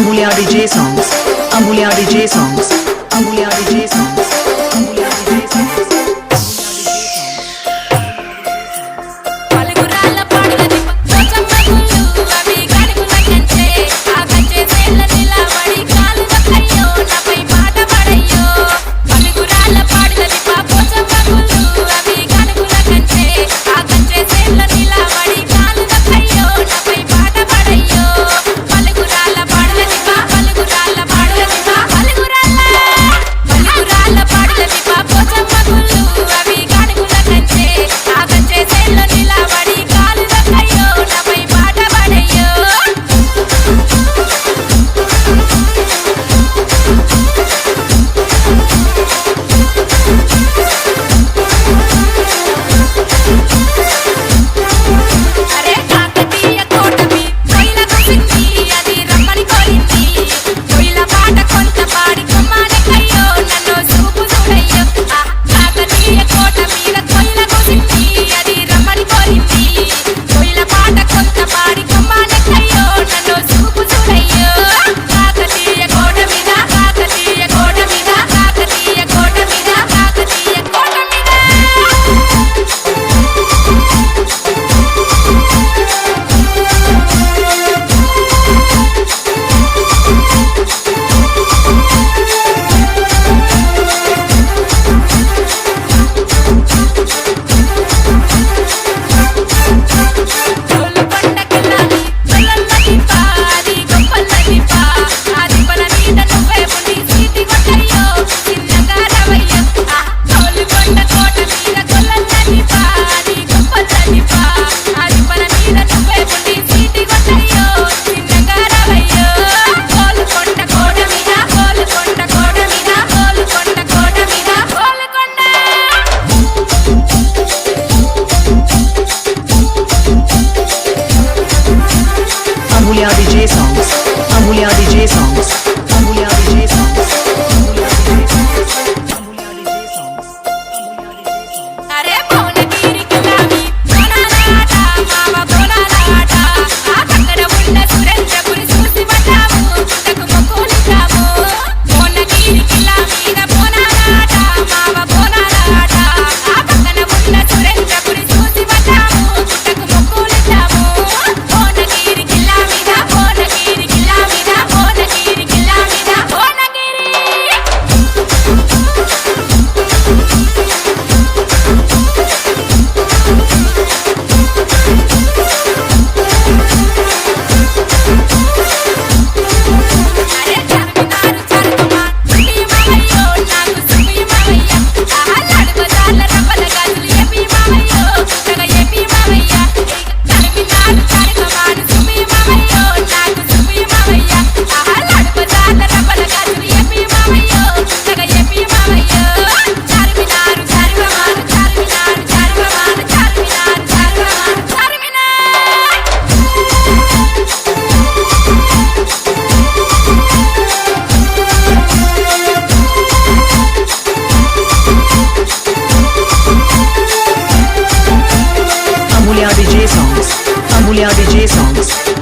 Ambulia DJ songs. Ambulia DJ songs. Ambulia DJ songs. Ambulia DJ songs. Ambulia DJ songs. Ambulia DJ songs. Ambulia DJ songs. Ambulia DJ songs. Ambulia DJ songs. अरे भुवनगिरी गुलाबी बोनालाटा मावा बोनालाटा आ Kakkar उंड सुरेंद्रपुरी sushi बटावो तक मकोलिटावो भुवनगिरी गुलाबी दा बोनालाटा मावा बोनालाटा आ Kakkar उंड सुरेंद्रपुरी sushi बटावो तक मकोलिटावो भुवनगिरी गुलाबी दा भुवनगिरी गुलाबी दा भुवनगिरी गुलाबी दा भुवनगिरी అరే చార్మినారు చార్మమా సుబి మామయ్యో నాకు సుబి మామయ్య ఆలాడు బజార్ల రవ్వల గాజులు ఏపీ మామయ్యో తగ ఏపీ మామయ్య చార్మినారు చార్మమా సుబి మామయ్యో నాకు సుబి మామయ్య ఆలాడు బజార్ల రవ్వల గాజులు ఏపీ మామయ్యో తగ ఏపీ మామయ్య Charminar చార్మమా Charminar చార్మమా Charminar చార్మమా Charminar Ambulia DJ songs. Ambulia DJ songs.